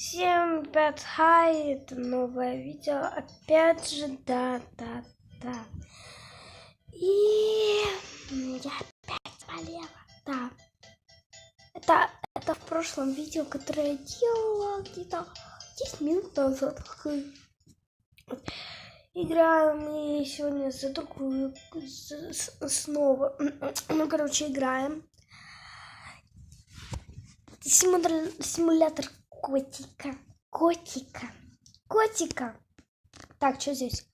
Всем привет, хай, это новое видео, опять же, да. И я опять болела, да. Это в прошлом видео, которое я делала где-то 10 минут назад. Играем мы сегодня за другую, снова, играем. Симулятор котика. Так, что здесь?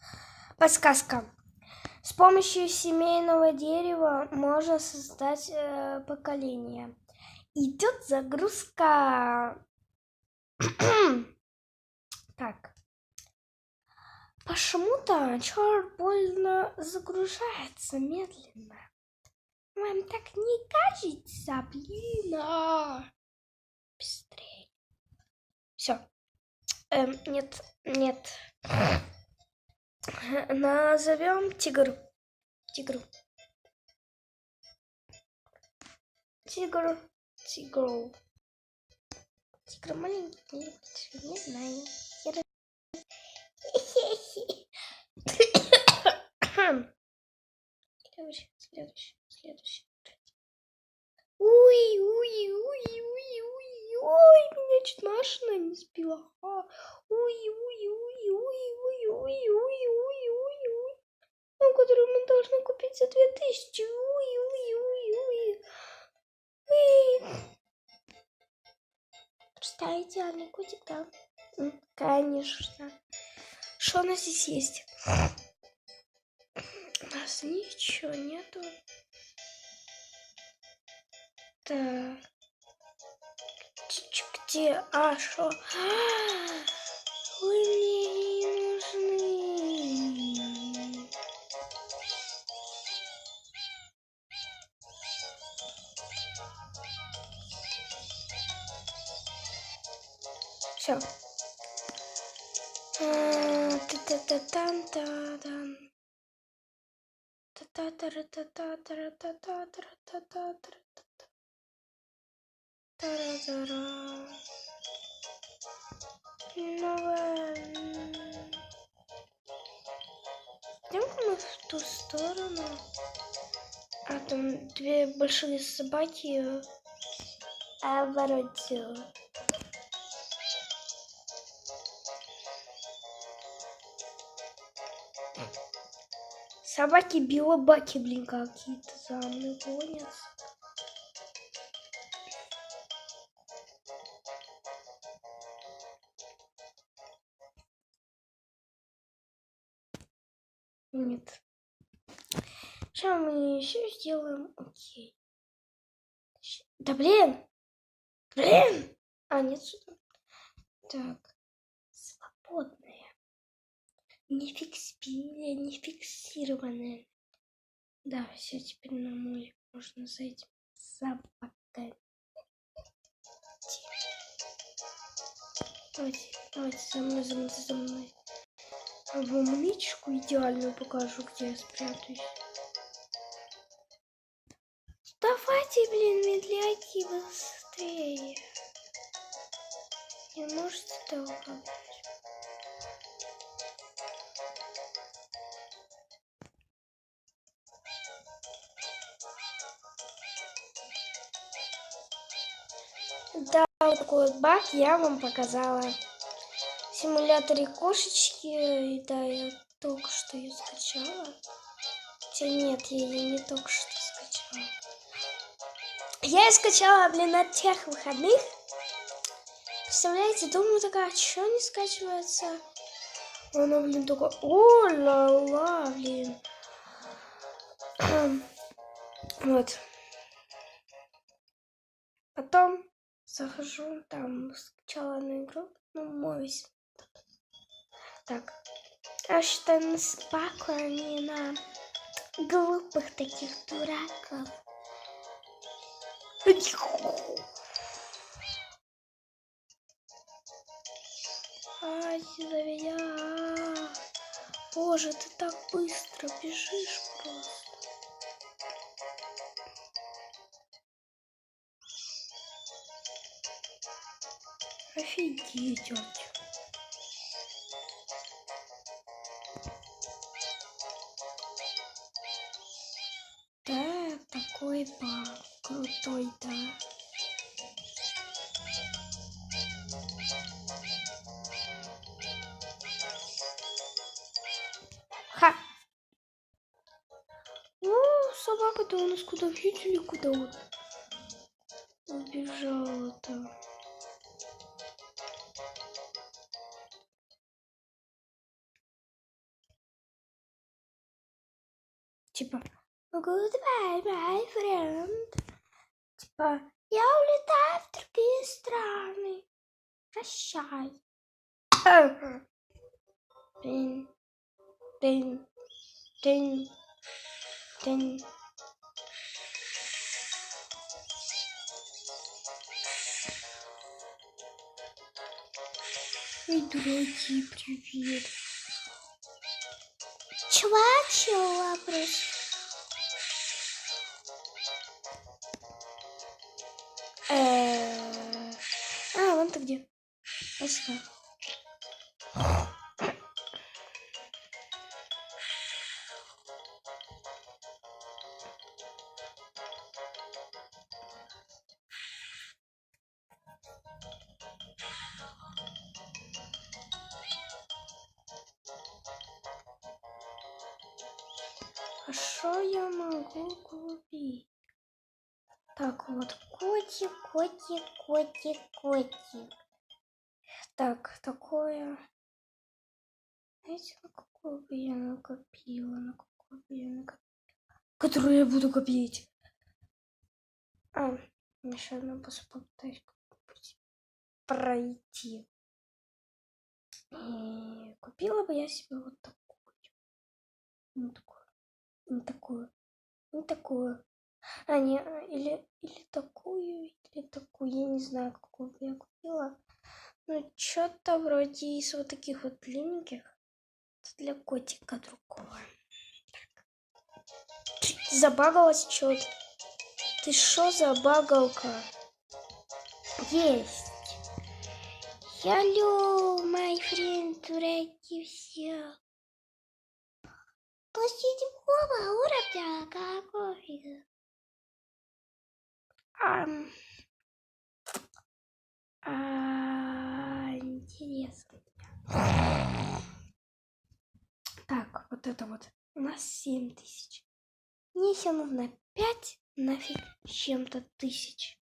Подсказка. С помощью семейного дерева можно создать поколение. Идет загрузка. Так. Почему-то чар больно загружается медленно. Вам так не кажется, блин? Быстрее. Все. Нет. Назовем тигр. Тигр маленький, не знаю. Следующий. Ой, меня чуть машина не сбила. Ну, которую мы должны купить за 2000. Просто идеальный котик, да? Конечно. Что у нас здесь есть? У нас ничего нету. Так. Где? Что? Вы мне не нужны. Все. Идем-ка мы в ту сторону. А там две большие собаки оборотил. Собаки белобаки, блин, какие-то за мной гонятся. Нет. Сейчас мы еще сделаем. Окей. Да блин! А, нет, сюда. Так. Свободная. Не фиксированная. Да, все, теперь на мой можно зайти с собакой. Давайте, за мной. А вам личку идеальную покажу, где я спрятаюсь. Давайте, блин, медляки, быстрее. Не можете этого управлять. Да, вот такой вот баг я вам показала. В симуляторе кошечки, и да, я только что ее скачала. Хотя нет, я ее не только что скачала. Я ее скачала, блин, на тех выходных. Представляете, думаю, такая, что не скачивается? Она, блин, такая, о-ла-ла, блин. Вот. Потом захожу, там, скачала на игру, моюсь. Так. Я считаю, на собаку, а не на глупых таких дураков. Ай, за меня. Боже, ты так быстро бежишь просто. Офигеть, Артем. Да, такой баг. Крутой, да. Ха! О, собака-то у нас куда видели, куда вот убежала-то. Типа, goodbye, my friend. Типа, я улетаю в другие страны. Прощай. Дин, дин, дин, дин. Ой, дураки, привет. Чего просто? Вон ты где? Спасибо. А что я могу купить? Так, вот котик, котик, котик, котик. Так, такое. Знаете, на какую бы я накопила? На какую бы я накопила? Которую я буду копить. Еще одна попытаюсь пройти. И купила бы я себе вот такую. Не такую. Не такую. Не такую. Не, или такую, или такую. Я не знаю, какую бы я купила. Ну, что-то вроде из вот таких вот длинненьких. Это для котика другого. Забагалась что-то. Ты шо забагалка? Есть. Hello, my friend, дураки все. После седьмого уровня какой? Интересно. Так, вот это вот. У нас 7000. Мне еще нужно 5 нафиг с чем-то тысяч.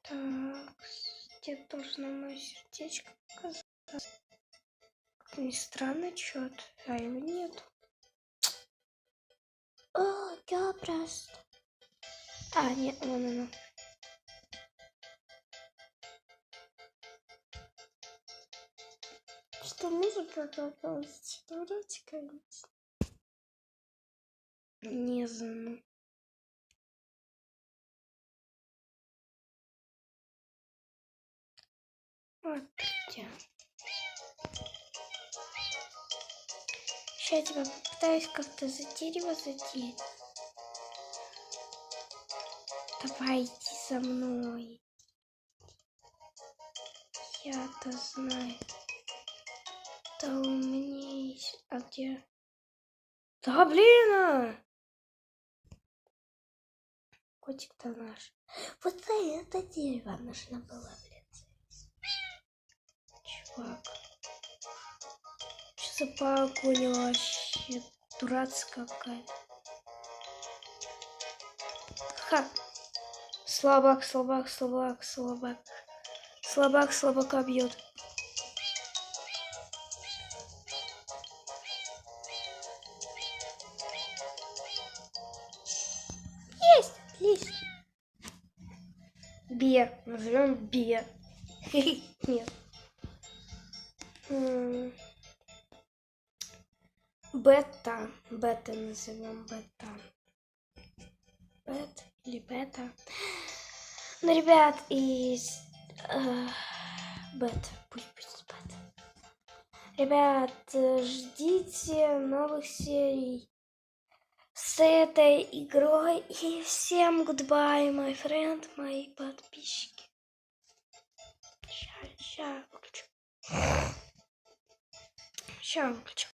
Так, где должно мое сердечко показаться? Как ни странно, что-то. А его нет. О, я просто. Нет, вон оно. Что музыка какая-то? Вроде, конечно. Не знаю. Вот где. Сейчас я тебя попытаюсь как-то за дерево задеть. Давайте за мной. Я-то знаю. Да умнее. А где? Да блин! Котик-то наш. Вот за это дерево нужно было, блин. Чувак. Что за погоня вообще? Дурацкая какая. Ха! Слабак, слабак, слабак, слабак. Слабак слабака бьет. Есть! Есть! Бе. Назовем Бе. Нет. Бета. Бета назовем бета. Бет или бета. Ну, ребят, из бет. Пусть будет бет. Ребят, ждите новых серий с этой игрой. И всем goodbye, my friend, мои подписчики. Сейчас выключу. Сейчас выключу.